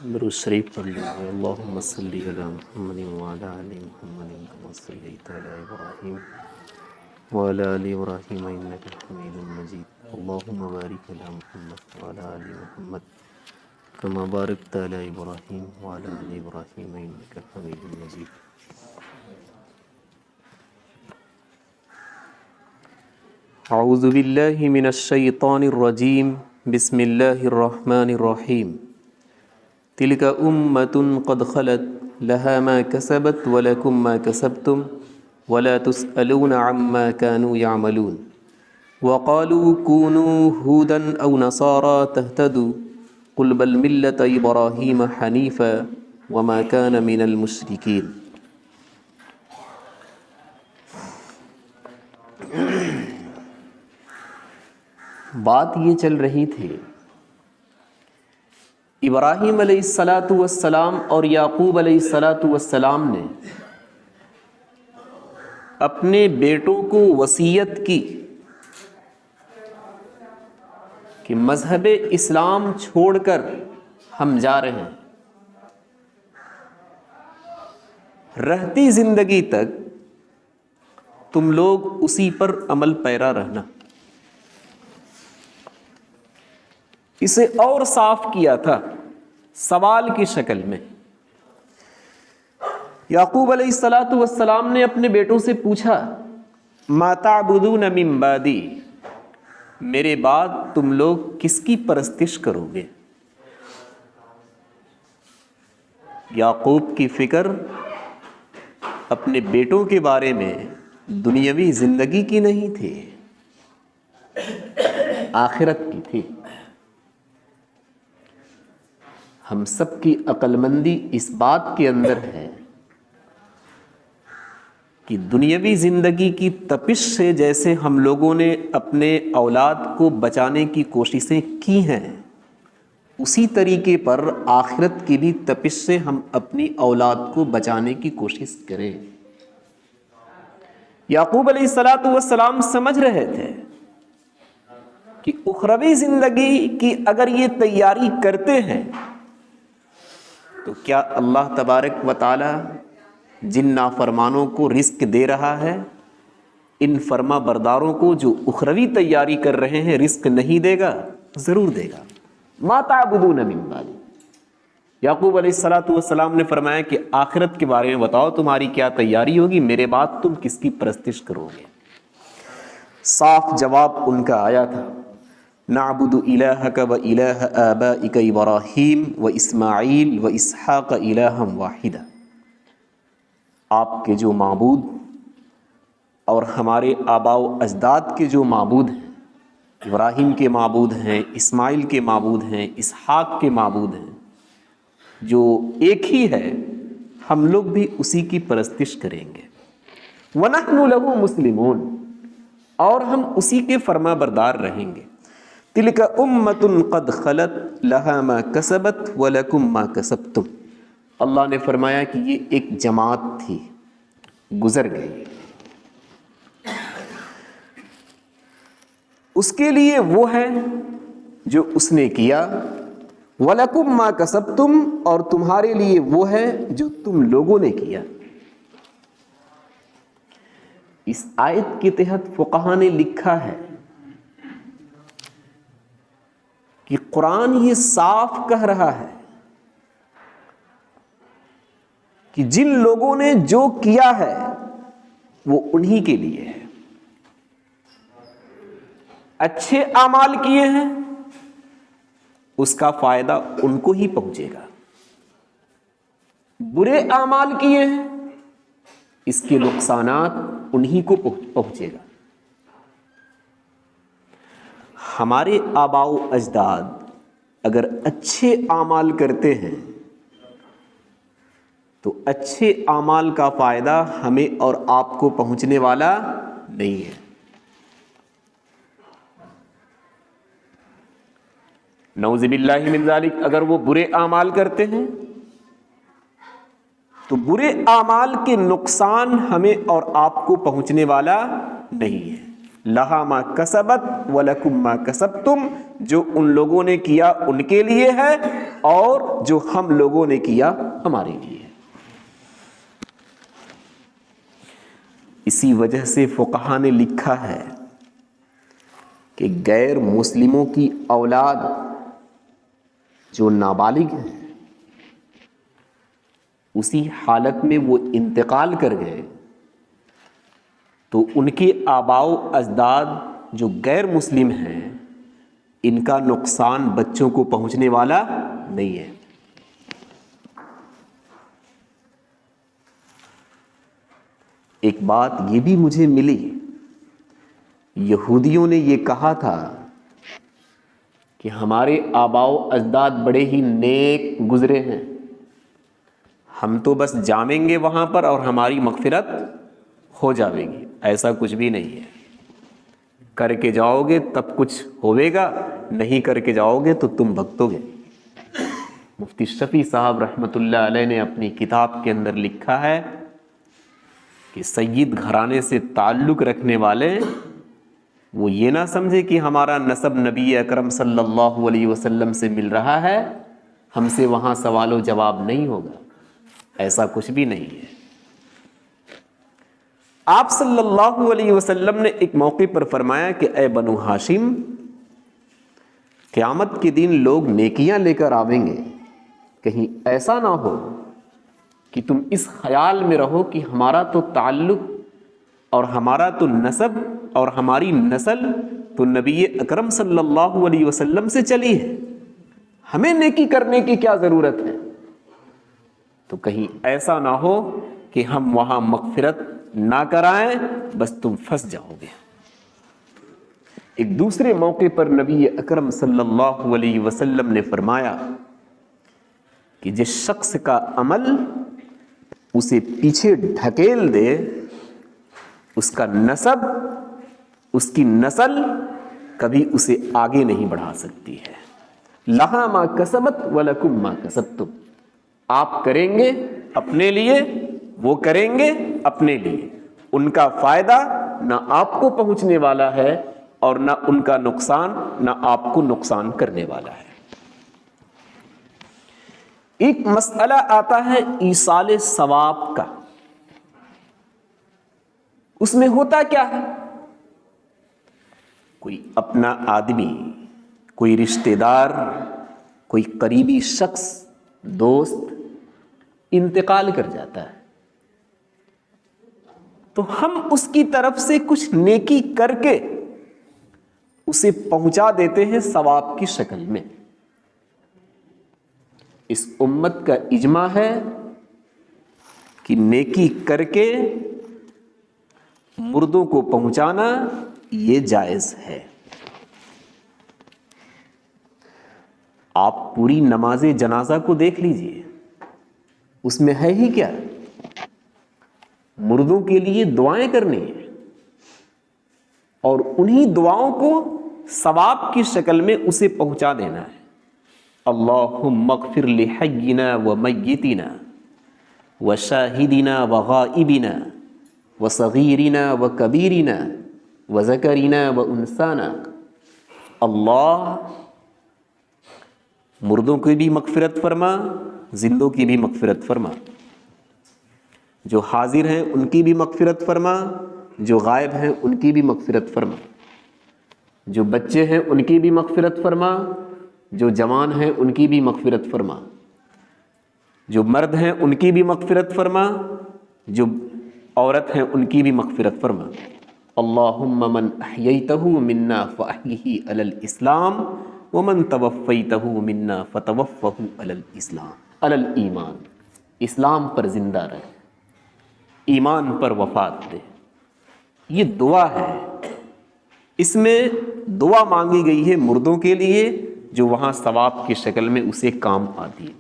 درود شریف پڑھ لیجیے۔ اللہم صلی علی محمد وعلی آل محمد کما صلیت علی ابراہیم وعلی آل ابراہیم انک حمید مجید۔ اللہم بارک علی محمد وعلی آل محمد کما بارکت علی ابراہیم وعلی آل ابراہیم انک حمید مجید۔ اعوذ باللہ من الشیطان الرجیم، بسم اللہ الرحمن الرحیم۔ تلک امۃ قد خلت لها ما کسبت ولکم ما کسبتم ولا تسألون عما كانوا يعملون۔ وقالوا كونوا هودا او نصارى تهتدوا قل بل ملة ابراہیم حنیفا وما كان من المشرکین۔ بات یہ چل رہی تھی ابراہیم علیہ السلام اور یعقوب علیہ السلام نے اپنے بیٹوں کو وصیت کی کہ مذہب اسلام چھوڑ کر ہم جا رہے ہیں، رہتی زندگی تک تم لوگ اسی پر عمل پیرا رہنا۔ اسے اور صاف کیا تھا سوال کی شکل میں۔ یعقوب علیہ السلام نے اپنے بیٹوں سے پوچھا ما تعبدون من بعدی، میرے بعد تم لوگ کس کی پرستش کرو گے؟ یعقوب کی فکر اپنے بیٹوں کے بارے میں دنیاوی زندگی کی نہیں تھی، آخرت کی تھی۔ ہم سب کی عقل مندی اس بات کے اندر ہے کہ دنیاوی زندگی کی تپش سے جیسے ہم لوگوں نے اپنے اولاد کو بچانے کی کوششیں کی ہیں، اسی طریقے پر آخرت کی بھی تپش سے ہم اپنی اولاد کو بچانے کی کوشش کریں۔ یعقوب علیہ السلام سمجھ رہے تھے کہ اخروی زندگی کی اگر یہ تیاری کرتے ہیں تو کیا اللہ تبارک و تعالی جن نافرمانوں کو رزق دے رہا ہے، ان فرما برداروں کو جو اخروی تیاری کر رہے ہیں رزق نہیں دے گا؟ ضرور دے گا۔ ما تعبدون من بعد، یعقوب علیہ السلام نے فرمایا کہ آخرت کے بارے میں بتاؤ تمہاری کیا تیاری ہوگی، میرے بعد تم کس کی پرستش کرو گے؟ صاف جواب ان کا آیا تھا، نعبد الہک و الہ آبائک ابراہیم و اسماعیل و اسحاق الہا واحدا۔ آپ کے جو معبود اور ہمارے آباء و اجداد کے جو معبود ہیں، ابراہیم کے معبود ہیں، اسماعیل کے معبود ہیں، اسحاق کے معبود ہیں، جو ایک ہی ہے، ہم لوگ بھی اسی کی پرستش کریں گے۔ وَنَحْنُ لَهُ مُسْلِمُونَ، اور ہم اسی کے فرما بردار رہیں گے۔ تلک امۃ قد خلت لها ما کسبت ولکم ما کسبتم۔ اللہ نے فرمایا کہ یہ ایک جماعت تھی، گزر گئی، اس کے لیے وہ ہے جو اس نے کیا، وَلَكُمْ مَا كَسَبْتُمْ، اور تمہارے لیے وہ ہے جو تم لوگوں نے کیا۔ اس آیت کے تحت فقہاء نے لکھا ہے کہ قرآن یہ صاف کہہ رہا ہے کہ جن لوگوں نے جو کیا ہے وہ انہی کے لیے ہے۔ اچھے اعمال کیے ہیں اس کا فائدہ ان کو ہی پہنچے گا، برے اعمال کیے ہیں اس کے نقصانات انہی کو پہنچے گا۔ ہمارے آباء و اجداد اگر اچھے اعمال کرتے ہیں تو اچھے اعمال کا فائدہ ہمیں اور آپ کو پہنچنے والا نہیں ہے۔ نعوذ باللہ من ذالک، اگر وہ برے اعمال کرتے ہیں تو برے اعمال کے نقصان ہمیں اور آپ کو پہنچنے والا نہیں ہے۔ لہا ما کسبت ولکم ما کسبتم، جو ان لوگوں نے کیا ان کے لیے ہے اور جو ہم لوگوں نے کیا ہمارے لیے. اسی وجہ سے فقہا نے لکھا ہے کہ غیر مسلموں کی اولاد جو نابالغ ہیں اسی حالت میں وہ انتقال کر گئے تو ان کے آباء و اجداد جو غیر مسلم ہیں ان کا نقصان بچوں کو پہنچنے والا نہیں ہے. ایک بات یہ بھی مجھے ملی، یہودیوں نے یہ کہا تھا کہ ہمارے آباء و اجداد بڑے ہی نیک گزرے ہیں، ہم تو بس جامیں گے وہاں پر اور ہماری مغفرت ہو جاوے گی. ایسا کچھ بھی نہیں ہے. کر کے جاؤ گے تب کچھ ہوئے گا، نہیں کر کے جاؤ گے تو تم بھگتو گے. مفتی شفیع صاحب رحمۃ اللہ علیہ نے اپنی کتاب کے اندر لکھا ہے کہ سید گھرانے سے تعلق رکھنے والے وہ یہ نہ سمجھے کہ ہمارا نسب نبی اکرم صلی اللہ علیہ وسلم سے مل رہا ہے، ہم سے وہاں سوال و جواب نہیں ہوگا. ایسا کچھ بھی نہیں ہے. آپ صلی اللہ علیہ وسلم نے ایک موقع پر فرمایا کہ اے بنو ہاشم، قیامت کے دن لوگ نیکیاں لے کر آویں گے، کہیں ایسا نہ ہو کہ تم اس خیال میں رہو کہ ہمارا تو تعلق اور ہمارا تو نسب اور ہماری نسل تو نبی اکرم صلی اللہ علیہ وسلم سے چلی ہے، ہمیں نیکی کرنے کی کیا ضرورت ہے. تو کہیں ایسا نہ ہو کہ ہم وہاں مغفرت نہ کرائیں، بس تم پھنس جاؤ گے. ایک دوسرے موقع پر نبی اکرم صلی اللہ علیہ وسلم نے فرمایا کہ جس شخص کا عمل اسے پیچھے ڈھکیل دے اس کا نسب، اس کی نسل کبھی اسے آگے نہیں بڑھا سکتی ہے. لہا ما کسبت ولکم ما کسبتم. آپ کریں گے اپنے لیے، وہ کریں گے اپنے لیے. ان کا فائدہ نہ آپ کو پہنچنے والا ہے اور نہ ان کا نقصان نہ آپ کو نقصان کرنے والا ہے. ایک مسئلہ آتا ہے ایصال ثواب کا. اس میں ہوتا کیا ہے؟ کوئی اپنا آدمی، کوئی رشتہ دار، کوئی قریبی شخص، دوست انتقال کر جاتا ہے تو ہم اس کی طرف سے کچھ نیکی کر کے اسے پہنچا دیتے ہیں ثواب کی شکل میں. اس امت کا اجماع ہے کہ نیکی کر کے مردوں کو پہنچانا یہ جائز ہے. آپ پوری نماز جنازہ کو دیکھ لیجئے، اس میں ہے ہی کیا؟ مردوں کے لیے دعائیں کرنی ہیں اور انہی دعاؤں کو ثواب کی شکل میں اسے پہنچا دینا ہے. اللہم اغفر لحینا ومیتنا وشاہدنا وغائبنا وصغیرنا وکبیرنا وذکرنا وانثانا. اللہ مردوں کی بھی مغفرت فرما، زندوں کی بھی مغفرت فرما. جو حاضر ہیں ان کی بھی مغفرت فرما، جو غائب ہیں ان کی بھی مغفرت فرما. جو بچے ہیں ان کی بھی مغفرت فرما، جو جوان ہیں ان کی بھی مغفرت فرما. جو مرد ہیں ان کی بھی مغفرت فرما، جو عورت ہیں ان کی بھی مغفرت فرما. اللہم من احییتہ منا فاحیہ علی الاسلام ومن توفیتہ منا فتوفہ علی الاسلام علی الایمان. اسلام پر زندہ رہے، ایمان پر وفات دے. یہ دعا ہے. اس میں دعا مانگی گئی ہے مردوں کے لیے جو وہاں ثواب کی شکل میں اسے کام آتی ہے.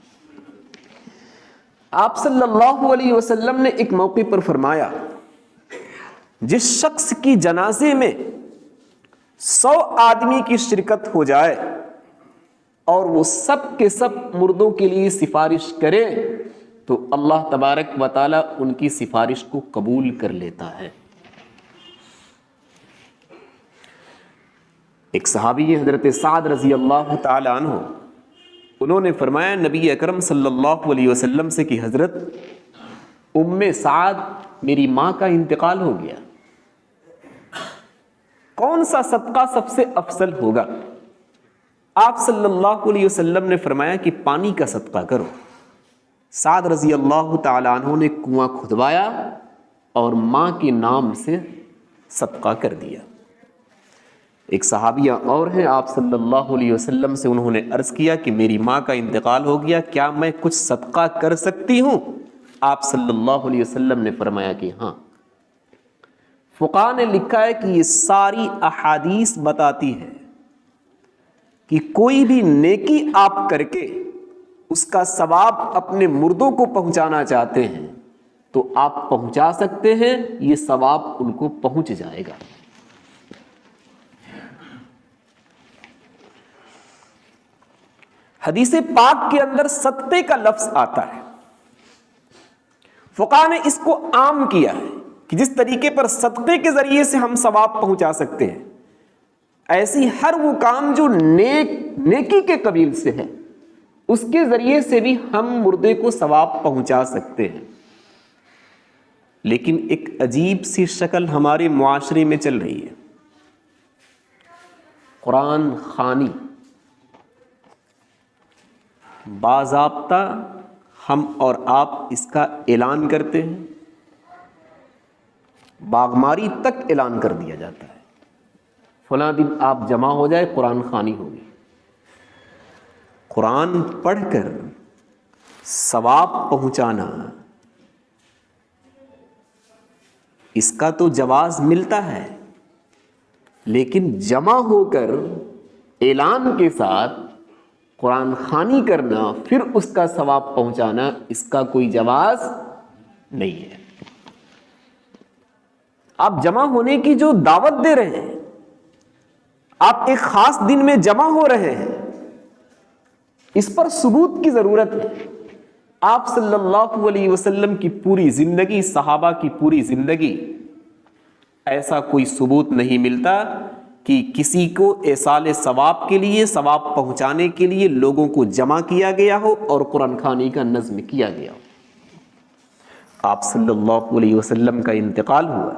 آپ صلی اللہ علیہ وسلم نے ایک موقع پر فرمایا جس شخص کی جنازے میں 100 آدمی کی شرکت ہو جائے اور وہ سب کے سب مردوں کے لیے سفارش کرے تو اللہ تبارک و تعالی ان کی سفارش کو قبول کر لیتا ہے. ایک صحابی حضرت سعد رضی اللہ تعالی عنہ انہوں نے فرمایا نبی اکرم صلی اللہ علیہ وسلم سے کہ حضرت ام سعد میری ماں کا انتقال ہو گیا، کون سا صدقہ سب سے افضل ہوگا؟ آپ صلی اللہ علیہ وسلم نے فرمایا کہ پانی کا صدقہ کرو۔ سعد رضی اللہ تعالیٰ عنہ نے کنواں کھدوایا اور ماں کے نام سے صدقہ کر دیا۔ ایک صحابیہ اور ہیں، آپ صلی اللہ علیہ وسلم سے انہوں نے عرض کیا کہ میری ماں کا انتقال ہو گیا، کیا میں کچھ صدقہ کر سکتی ہوں؟ آپ صلی اللہ علیہ وسلم نے فرمایا کہ ہاں۔ فقہاء نے لکھا ہے کہ یہ ساری احادیث بتاتی ہے کہ کوئی بھی نیکی آپ کر کے اس کا ثواب اپنے مردوں کو پہنچانا چاہتے ہیں تو آپ پہنچا سکتے ہیں، یہ ثواب ان کو پہنچ جائے گا۔ حدیث پاک کے اندر صدقے کا لفظ آتا ہے، فقہاء نے اس کو عام کیا ہے کہ جس طریقے پر صدقے کے ذریعے سے ہم ثواب پہنچا سکتے ہیں، ایسی ہر وہ کام جو نیکی کے قبیل سے ہے اس کے ذریعے سے بھی ہم مردے کو ثواب پہنچا سکتے ہیں۔ لیکن ایک عجیب سی شکل ہمارے معاشرے میں چل رہی ہے، قرآن خوانی۔ باضابطہ ہم اور آپ اس کا اعلان کرتے ہیں، باغماری تک اعلان کر دیا جاتا ہے، فلاں دن آپ جمع ہو جائے قرآن خوانی ہوگی۔ قرآن پڑھ کر ثواب پہنچانا اس کا تو جواز ملتا ہے، لیکن جمع ہو کر اعلان کے ساتھ قرآن خوانی کرنا پھر اس کا ثواب پہنچانا اس کا کوئی جواز نہیں ہے۔ آپ جمع ہونے کی جو دعوت دے رہے ہیں، آپ ایک خاص دن میں جمع ہو رہے ہیں، اس پر ثبوت کی ضرورت ہے۔ آپ صلی اللہ علیہ وسلم کی پوری زندگی، صحابہ کی پوری زندگی، ایسا کوئی ثبوت نہیں ملتا کہ کسی کو ایصال ثواب کے لیے، ثواب پہنچانے کے لیے لوگوں کو جمع کیا گیا ہو اور قرآن خوانی کا نظم کیا گیا ہو۔ آپ صلی اللہ علیہ وسلم کا انتقال ہوا،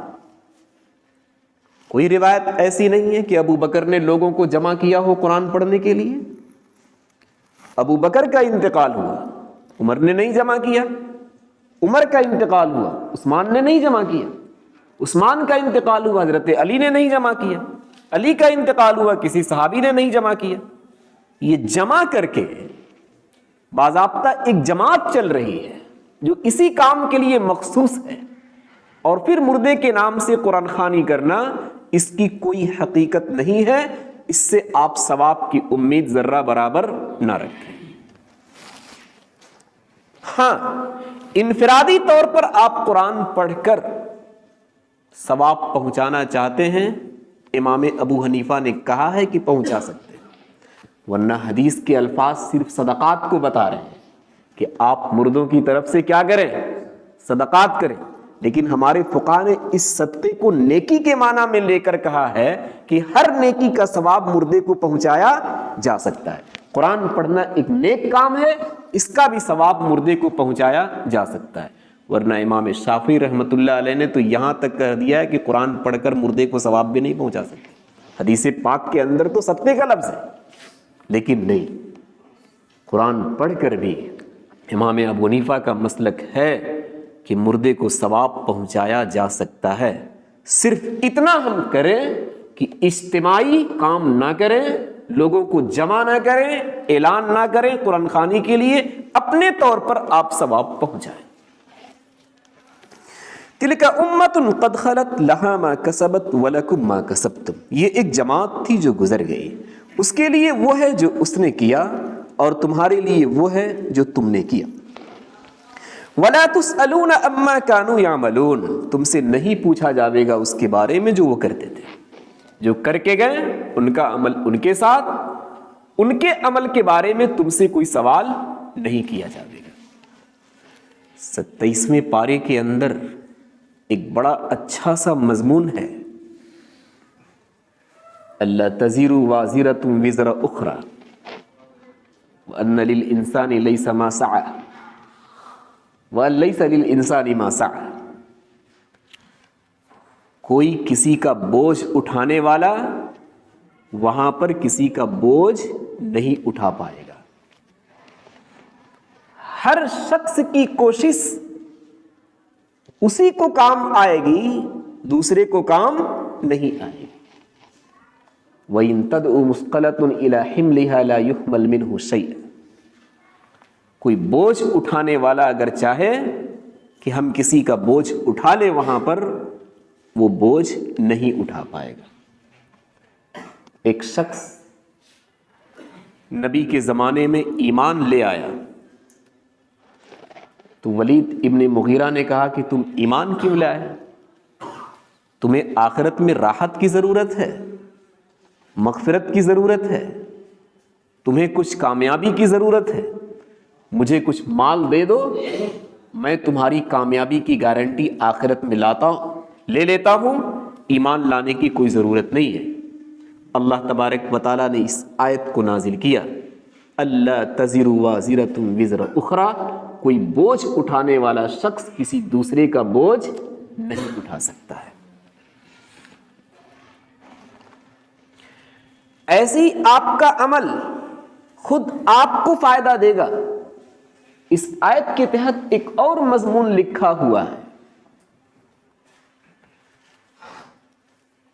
کوئی روایت ایسی نہیں ہے کہ ابو بکر نے لوگوں کو جمع کیا ہو قرآن پڑھنے کے لیے۔ ابو بکر کا انتقال ہوا، عمر نے نہیں جمع کیا۔ عمر کا انتقال ہوا، عثمان نے نہیں جمع کیا۔ عثمان کا انتقال ہوا، حضرت علی نے نہیں جمع کیا۔ علی کا انتقال ہوا، کسی صحابی نے نہیں جمع کیا۔ یہ جمع کر کے باضابطہ ایک جماعت چل رہی ہے جو اسی کام کے لیے مخصوص ہے، اور پھر مردے کے نام سے قرآن خوانی کرنا اس کی کوئی حقیقت نہیں ہے۔ اس سے آپ ثواب کی امید ذرہ برابر نہ رکھیں۔ ہاں، انفرادی طور پر آپ قرآن پڑھ کر ثواب پہنچانا چاہتے ہیں، امام ابو حنیفہ نے کہا ہے کہ پہنچا سکتے ہیں، ورنہ حدیث کے الفاظ صرف صدقات کو بتا رہے ہیں کہ آپ مردوں کی طرف سے کیا کریں؟ صدقات کریں۔ لیکن ہمارے فقہاء نے اس صدقے کو نیکی کے معنی میں لے کر کہا ہے کہ ہر نیکی کا ثواب مردے کو پہنچایا جا سکتا ہے۔ قرآن پڑھنا ایک نیک کام ہے، اس کا بھی ثواب مردے کو پہنچایا جا سکتا ہے، ورنہ امام شافعی رحمۃ اللہ علیہ نے تو یہاں تک کہہ دیا ہے کہ قرآن پڑھ کر مردے کو ثواب بھی نہیں پہنچا سکتے۔ حدیث پاک کے اندر تو صدقے کا لفظ ہے، لیکن نہیں، قرآن پڑھ کر بھی امام ابو حنیفہ کا مسلک ہے کہ مردے کو ثواب پہنچایا جا سکتا ہے۔ صرف اتنا ہم کریں کہ اجتماعی کام نہ کریں، لوگوں کو جمع نہ کریں، اعلان نہ کریں قرآن خوانی کے لیے، اپنے طور پر آپ ثواب پہنچائیں۔ تلک امۃ قد خلت لہا ما کسبت ولکم ما کسبتم، یہ ایک جماعت تھی جو گزر گئی، اس کے لیے وہ ہے جو اس نے کیا اور تمہارے لیے وہ ہے جو تم نے کیا۔ وَلَا تُسْأَلُونَ عَمَّا كَانُوا يَعْمَلُونَ، تم سے نہیں پوچھا جاوے گا اس کے بارے میں جو وہ کرتے تھے، جو کر کے گئے ان کا عمل ان کے ساتھ، ان کے عمل کے بارے میں تم سے کوئی سوال نہیں کیا جاوے گا۔ 27ویں پارے کے اندر ایک بڑا اچھا سا مضمون ہے، اللہ تزر وازرۃ وزر اخرى، وَأَنَّ لِلْإِنسَانِ لَيْسَ مَا سَعَى وَأَن لَيْسَ لِلْإِنسَانِ مَا سَعَى. کوئی کسی کا بوجھ اٹھانے والا وہاں پر کسی کا بوجھ نہیں اٹھا پائے گا. ہر شخص کی کوشش اسی کو کام آئے گی، دوسرے کو کام نہیں آئے گی. وَإِن تَدْعُ مُثْقَلَةٌ إِلَىٰ حِمْلِهَا لَا يُحْمَلْ مِنْهُ شَيْءٌ. کوئی بوجھ اٹھانے والا اگر چاہے کہ ہم کسی کا بوجھ اٹھا لیں، وہاں پر وہ بوجھ نہیں اٹھا پائے گا. ایک شخص نبی کے زمانے میں ایمان لے آیا تو ولید ابن مغیرہ نے کہا کہ تم ایمان کیوں لائے؟ تمہیں آخرت میں راحت کی ضرورت ہے، مغفرت کی ضرورت ہے، تمہیں کچھ کامیابی کی ضرورت ہے، مجھے کچھ مال دے دو، میں تمہاری کامیابی کی گارنٹی آخرت میں لے لیتا ہوں. ایمان لانے کی کوئی ضرورت نہیں ہے. اللہ تبارک و تعالیٰ نے اس آیت کو نازل کیا، اللہ تزر وازرۃ وزر اخری. کوئی بوجھ اٹھانے والا شخص کسی دوسرے کا بوجھ نہیں اٹھا سکتا ہے. ایسی آپ کا عمل خود آپ کو فائدہ دے گا. اس آیت کے تحت ایک اور مضمون لکھا ہوا ہے.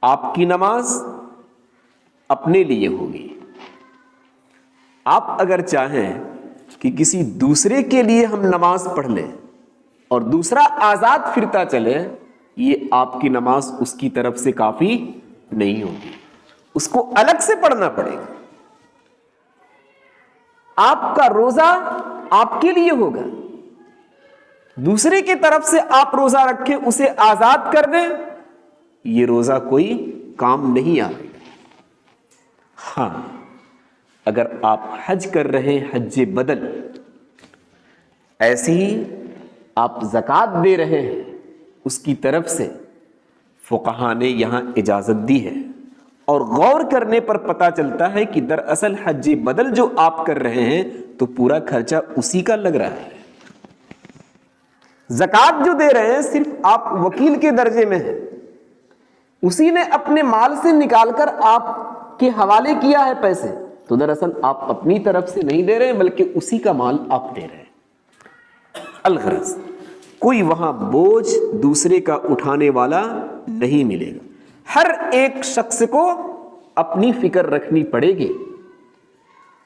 آپ کی نماز اپنے لیے ہوگی. آپ اگر چاہیں کہ کسی دوسرے کے لیے ہم نماز پڑھ لیں اور دوسرا آزاد پھرتا چلے، یہ آپ کی نماز اس کی طرف سے کافی نہیں ہوگی، اس کو الگ سے پڑھنا پڑے گا. آپ کا روزہ آپ کے لیے ہوگا، دوسرے کی طرف سے آپ روزہ رکھیں، اسے آزاد کر دیں، یہ روزہ کوئی کام نہیں آئے گا. ہاں اگر آپ حج کر رہے ہیں، حج بدل، ایسے ہی آپ زکوٰۃ دے رہے ہیں، اس کی طرف سے فقہا نے یہاں اجازت دی ہے. اور غور کرنے پر پتہ چلتا ہے کہ دراصل حج بدل جو آپ کر رہے ہیں تو پورا خرچہ اسی کا لگ رہا ہے. زکوٰۃ جو دے رہے ہیں صرف آپ وکیل کے درجے میں ہیں، اسی نے اپنے مال سے نکال کر آپ کے حوالے کیا ہے پیسے، تو دراصل آپ اپنی طرف سے نہیں دے رہے ہیں بلکہ اسی کا مال آپ دے رہے ہیں. الغرض کوئی وہاں بوجھ دوسرے کا اٹھانے والا نہیں ملے گا. ہر ایک شخص کو اپنی فکر رکھنی پڑے گی.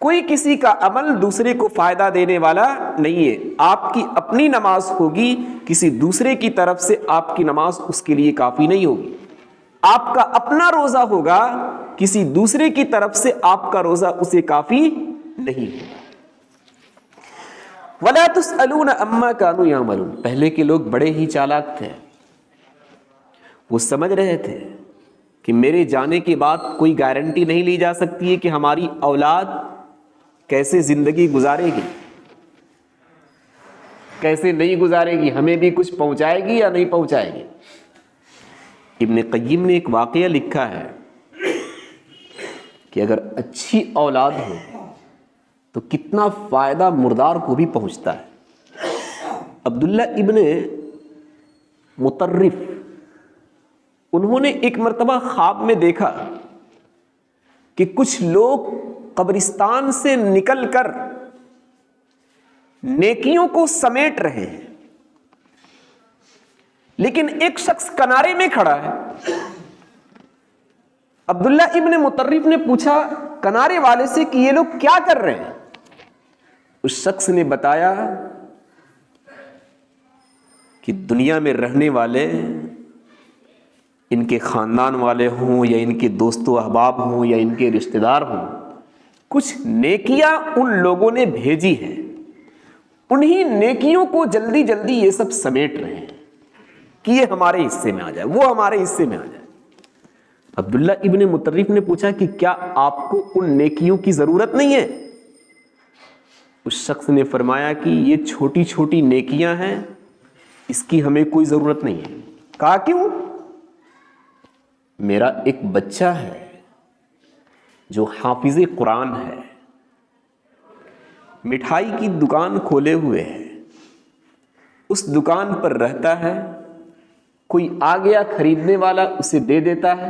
کوئی کسی کا عمل دوسرے کو فائدہ دینے والا نہیں ہے. آپ کی اپنی نماز ہوگی، کسی دوسرے کی طرف سے آپ کی نماز اس کے لیے کافی نہیں ہوگی. آپ کا اپنا روزہ ہوگا، کسی دوسرے کی طرف سے آپ کا روزہ اسے کافی نہیں ہوگا. وَلَا تُسْأَلُونَ عَمَّا كَانُوا يَعْمَلُونَ. پہلے کے لوگ بڑے ہی چالاک تھے. وہ سمجھ رہے تھے کہ میرے جانے کے بعد کوئی گارنٹی نہیں لی جا سکتی ہے کہ ہماری اولاد کیسے زندگی گزارے گی، کیسے نہیں گزارے گی، ہمیں بھی کچھ پہنچائے گی یا نہیں پہنچائے گی. ابن قیم نے ایک واقعہ لکھا ہے کہ اگر اچھی اولاد ہو تو کتنا فائدہ مردار کو بھی پہنچتا ہے. عبداللہ ابن مطرف، انہوں نے ایک مرتبہ خواب میں دیکھا کہ کچھ لوگ قبرستان سے نکل کر نیکیوں کو سمیٹ رہے ہیں، لیکن ایک شخص کنارے میں کھڑا ہے. عبداللہ ابن مطرف نے پوچھا کنارے والے سے کہ یہ لوگ کیا کر رہے ہیں؟ اس شخص نے بتایا کہ دنیا میں رہنے والے، ان کے خاندان والے ہوں یا ان کے دوست و احباب ہوں یا ان کے رشتہ دار ہوں، کچھ نیکیاں ان لوگوں نے بھیجی ہیں، انہی نیکیوں کو جلدی جلدی یہ سب سمیٹ رہے ہیں کہ یہ ہمارے حصے میں آ جائے، وہ ہمارے حصے میں آ جائے. عبداللہ ابن مطرف نے پوچھا کہ کیا آپ کو ان نیکیوں کی ضرورت نہیں ہے؟ اس شخص نے فرمایا کہ یہ چھوٹی چھوٹی نیکیاں ہیں، اس کی ہمیں کوئی ضرورت نہیں ہے. کہا کیوں؟ میرا ایک بچہ ہے جو حافظ قرآن ہے، مٹھائی کی دکان کھولے ہوئے ہے، اس دکان پر رہتا ہے، کوئی آ گیا خریدنے والا اسے دے دیتا ہے،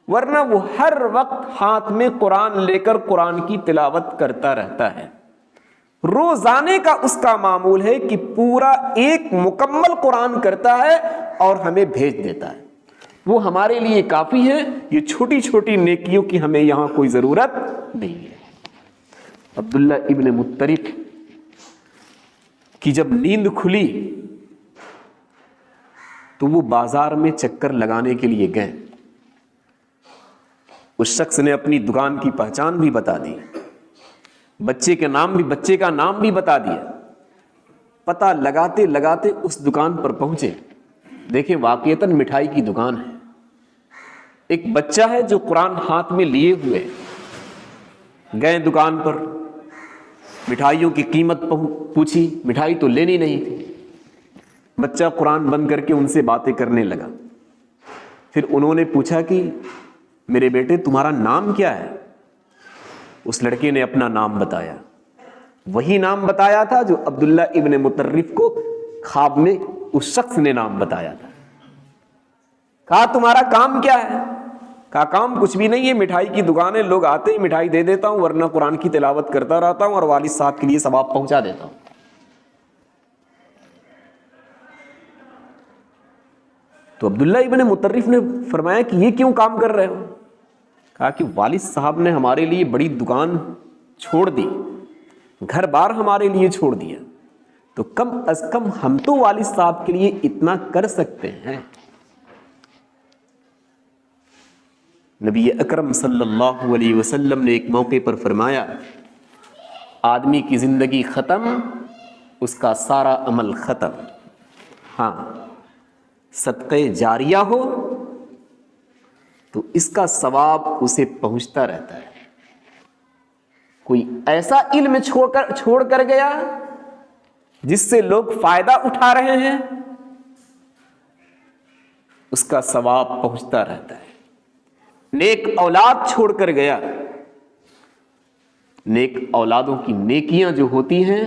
ورنہ وہ ہر وقت ہاتھ میں قرآن لے کر قرآن کی تلاوت کرتا رہتا ہے۔ روزانے کا اس کا معمول ہے کہ پورا ایک مکمل قرآن کرتا ہے اور ہمیں بھیج دیتا ہے۔ وہ ہمارے لیے کافی ہے، یہ چھوٹی چھوٹی نیکیوں کی ہمیں یہاں کوئی ضرورت نہیں ہے۔ عبداللہ ابن مطرف کی جب نیند کھلی تو وہ بازار میں چکر لگانے کے لیے گئے۔ اس شخص نے اپنی دکان کی پہچان بھی بتا دی، بچے کا نام بھی بتا دیا۔ پتہ لگاتے لگاتے اس دکان پر پہنچے، دیکھیں واقعتاً مٹھائی کی دکان ہے، ایک بچہ ہے جو قرآن ہاتھ میں لیے ہوئے۔ گئے دکان پر، مٹھائیوں کی قیمت پوچھی، مٹھائی تو لینی نہیں تھی۔ بچہ قرآن بند کر کے ان سے باتیں کرنے لگا۔ پھر انہوں نے پوچھا کہ میرے بیٹے تمہارا نام کیا ہے؟ اس لڑکے نے اپنا نام بتایا، وہی نام بتایا تھا جو عبداللہ ابن مطرف کو خواب میں اس شخص نے نام بتایا تھا۔ کہا تمہارا کام کیا ہے؟ کہا کام کچھ بھی نہیں ہے، مٹھائی کی دکان ہے، لوگ آتے ہیں مٹھائی دے دیتا ہوں، ورنہ قرآن کی تلاوت کرتا رہتا ہوں اور والد صاحب کے لیے ثواب پہنچا دیتا ہوں۔ تو عبداللہ ابن مطرف نے فرمایا کہ یہ کیوں کام کر رہے ہو؟ کہا کہ والد صاحب نے ہمارے لیے بڑی دکان چھوڑ دی، گھر بار ہمارے لیے چھوڑ دیا، تو کم از کم ہم تو والد صاحب کے لیے اتنا کر سکتے ہیں۔ نبی اکرم صلی اللہ علیہ وسلم نے ایک موقع پر فرمایا، آدمی کی زندگی ختم، اس کا سارا عمل ختم، ہاں صدقہ جاریہ ہو تو اس کا ثواب اسے پہنچتا رہتا ہے۔ کوئی ایسا علم چھوڑ کر گیا جس سے لوگ فائدہ اٹھا رہے ہیں، اس کا ثواب پہنچتا رہتا ہے۔ نیک اولاد چھوڑ کر گیا، نیک اولادوں کی نیکیاں جو ہوتی ہیں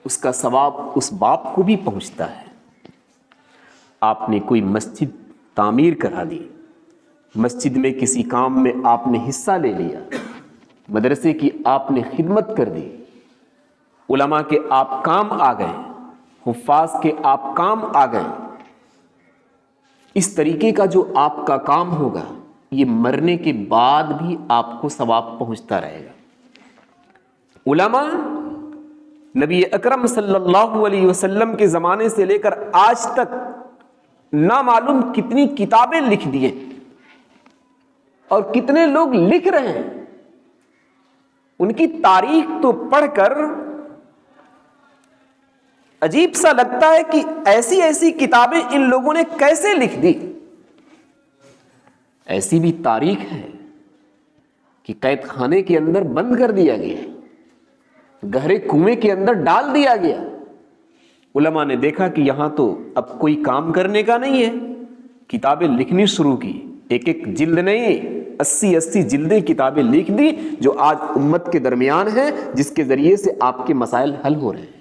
اس کا ثواب اس باپ کو بھی پہنچتا ہے۔ آپ نے کوئی مسجد تعمیر کرا دی، مسجد میں کسی کام میں آپ نے حصہ لے لیا، مدرسے کی آپ نے خدمت کر دی، علماء کے آپ کام آ گئے، حفاظ کے آپ کام آ گئے، اس طریقے کا جو آپ کا کام ہوگا یہ مرنے کے بعد بھی آپ کو ثواب پہنچتا رہے گا۔ علماء نبی اکرم صلی اللہ علیہ وسلم کے زمانے سے لے کر آج تک نامعلوم کتنی کتابیں لکھ دیے اور کتنے لوگ لکھ رہے ہیں، ان کی تاریخ تو پڑھ کر عجیب سا لگتا ہے کہ ایسی ایسی کتابیں ان لوگوں نے کیسے لکھ دی۔ ایسی بھی تاریخ ہے کہ قید خانے کے اندر بند کر دیا گیا، گہرے کنویں کے اندر ڈال دیا گیا۔ علماء نے دیکھا کہ یہاں تو اب کوئی کام کرنے کا نہیں ہے، کتابیں لکھنی شروع کی، ایک ایک جلد نہیں 80 جلدیں کتابیں لکھ دی جو آج امت کے درمیان ہیں، جس کے ذریعے سے آپ کے مسائل حل ہو رہے ہیں۔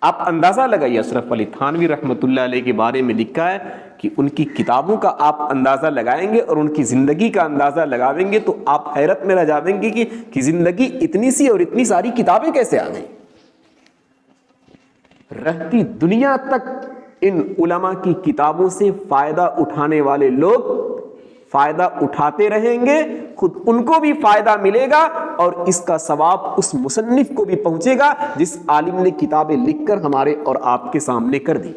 آپ اندازہ لگائیے، اشرف علی تھانوی رحمۃ اللہ علیہ کے بارے میں لکھا ہے کہ ان کی کتابوں کا آپ اندازہ لگائیں گے اور ان کی زندگی کا اندازہ لگاویں گے تو آپ حیرت میں رہ جاویں گے کہ زندگی اتنی سی اور اتنی ساری کتابیں کیسے آ گئیں۔ رہتی دنیا تک ان علماء کی کتابوں سے فائدہ اٹھانے والے لوگ فائدہ اٹھاتے رہیں گے، خود ان کو بھی فائدہ ملے گا اور اس کا ثواب اس مصنف کو بھی پہنچے گا جس عالم نے کتابیں لکھ کر ہمارے اور آپ کے سامنے کر دی۔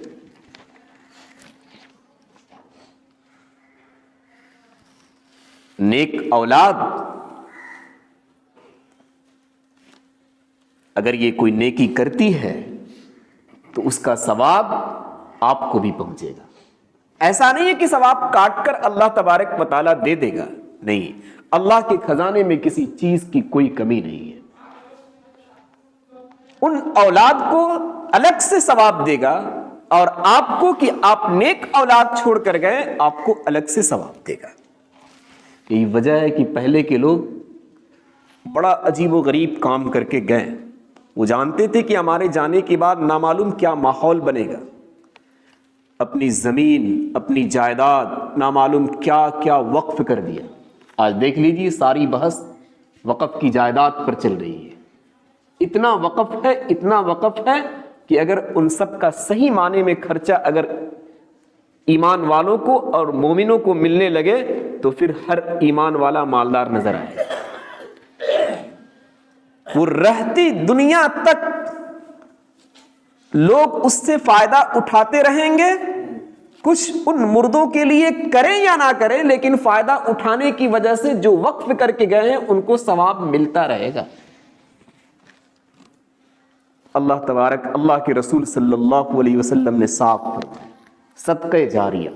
نیک اولاد، اگر یہ کوئی نیکی کرتی ہے تو اس کا ثواب آپ کو بھی پہنچے گا۔ ایسا نہیں ہے کہ ثواب کاٹ کر اللہ تبارک و تعالیٰ دے دے گا، نہیں، اللہ کے خزانے میں کسی چیز کی کوئی کمی نہیں ہے۔ ان اولاد کو الگ سے ثواب دے گا اور آپ کو کہ آپ نیک اولاد چھوڑ کر گئے آپ کو الگ سے ثواب دے گا۔ یہی وجہ ہے کہ پہلے کے لوگ بڑا عجیب و غریب کام کر کے گئے. وہ جانتے تھے کہ ہمارے جانے کے بعد نامعلوم کیا ماحول بنے گا. اپنی زمین، اپنی جائیداد نامعلوم کیا کیا وقف کر دیا. آج دیکھ لیجیے ساری بحث وقف کی جائیداد پر چل رہی ہے. اتنا وقف ہے کہ اگر ان سب کا صحیح معنی میں خرچہ اگر ایمان والوں کو اور مومنوں کو ملنے لگے تو پھر ہر ایمان والا مالدار نظر آئے. وہ رہتی دنیا تک لوگ اس سے فائدہ اٹھاتے رہیں گے. کچھ ان مردوں کے لیے کریں یا نہ کریں لیکن فائدہ اٹھانے کی وجہ سے جو وقف کر کے گئے ہیں ان کو ثواب ملتا رہے گا. اللہ تبارک اللہ کے رسول صلی اللہ علیہ وسلم نے صاف فرمایا صدقہ جاریہ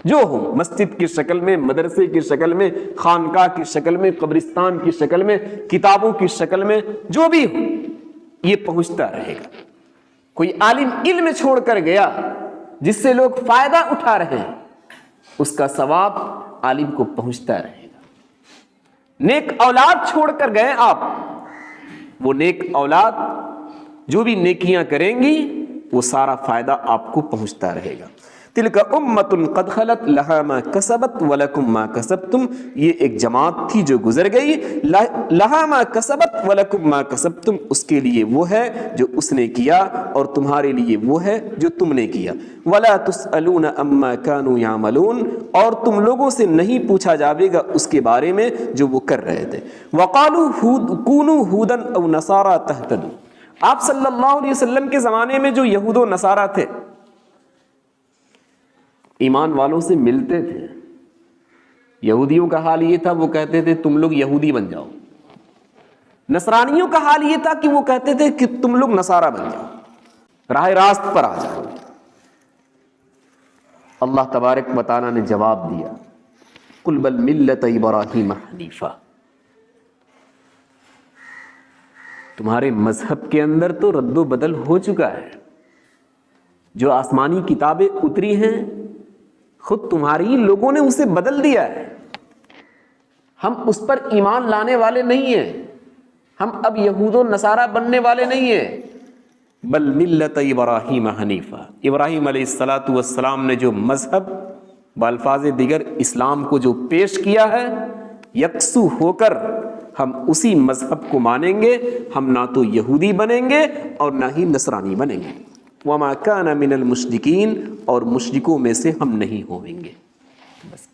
جو ہو، مسجد کی شکل میں، مدرسے کی شکل میں، خانقاہ کی شکل میں، قبرستان کی شکل میں، کتابوں کی شکل میں، جو بھی ہو، یہ پہنچتا رہے گا. کوئی عالم علم چھوڑ کر گیا جس سے لوگ فائدہ اٹھا رہے ہیں، اس کا ثواب عالم کو پہنچتا رہے گا. نیک اولاد چھوڑ کر گئے آپ، وہ نیک اولاد جو بھی نیکیاں کریں گی وہ سارا فائدہ آپ کو پہنچتا رہے گا. تلک امۃ قد خلت لہا ما کسبت ولکم ما کسبتم، یہ ایک جماعت تھی جو گزر گئی. لہا ما کسبت ولکم ما کسبتم، اس کے لیے وہ ہے جو اس نے کیا اور تمہارے لیے وہ ہے جو تم نے کیا. ولا تسألون عما كانوا يعملون، اور تم لوگوں سے نہیں پوچھا جاوے گا اس کے بارے میں جو وہ کر رہے تھے. وقالوا كونوا هودا او نصارى تهتدوا، آپ صلی اللہ علیہ وسلم کے زمانے میں جو یہود و نصارہ تھے ایمان والوں سے ملتے تھے. یہودیوں کا حال یہ تھا وہ کہتے تھے تم لوگ یہودی بن جاؤ. نصرانیوں کا حال یہ تھا کہ وہ کہتے تھے کہ تم لوگ نصارہ بن جاؤ، راہ راست پر آ جاؤ. اللہ تبارک و تعالیٰ نے جواب دیا قل بل ملت ابراہیم حنیفا، تمہارے مذہب کے اندر تو رد و بدل ہو چکا ہے. جو آسمانی کتابیں اتری ہیں خود تمہاری لوگوں نے اسے بدل دیا ہے. ہم اس پر ایمان لانے والے نہیں ہیں، ہم اب یہود و نصارہ بننے والے نہیں ہیں. بل ملت ابراہیم حنیفا، ابراہیم علیہ السلام نے جو مذہب بالفاظ دیگر اسلام کو جو پیش کیا ہے، یکسو ہو کر ہم اسی مذہب کو مانیں گے. ہم نہ تو یہودی بنیں گے اور نہ ہی نصرانی بنیں گے. وما كان من المشرکین، اور مشرکوں میں سے ہم نہیں ہوئیں گے. بس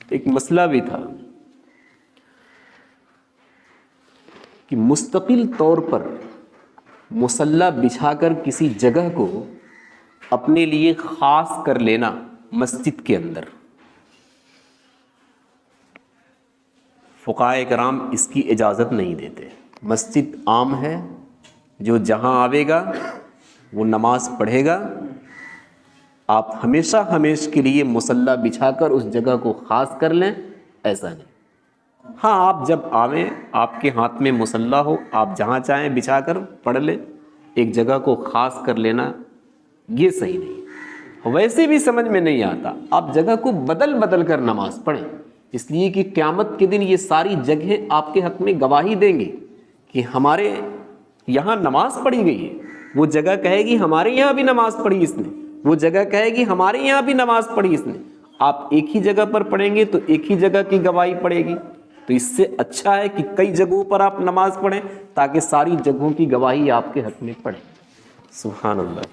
ایک مسئلہ بھی تھا کہ مستقل طور پر مصلی بچھا کر کسی جگہ کو اپنے لیے خاص کر لینا مسجد کے اندر. فقہائے کرام اس کی اجازت نہیں دیتے. مسجد عام ہے، جو جہاں آوے گا وہ نماز پڑھے گا. آپ ہمیشہ کے لیے مصلی بچھا کر اس جگہ کو خاص کر لیں، ایسا نہیں. ہاں آپ جب آویں آپ کے ہاتھ میں مصلی ہو، آپ جہاں چاہیں بچھا کر پڑھ لیں. ایک جگہ کو خاص کر لینا یہ صحیح نہیں. ویسے بھی سمجھ میں نہیں آتا آپ جگہ کو بدل کر نماز پڑھیں، اس لیے کہ قیامت کے دن یہ ساری جگہیں آپ کے حق میں گواہی دیں گے کہ ہمارے یہاں نماز پڑھی گئی ہے. وہ جگہ کہے گی ہمارے یہاں بھی نماز پڑھی اس نے، وہ جگہ کہے گی ہمارے یہاں بھی نماز پڑھی اس نے. آپ ایک ہی جگہ پر پڑھیں گے تو ایک ہی جگہ کی گواہی پڑے گی. تو اس سے اچھا ہے کہ کئی جگہوں پر آپ نماز پڑھیں تاکہ ساری جگہوں کی گواہی آپ کے حق میں پڑے. سبحان اللہ.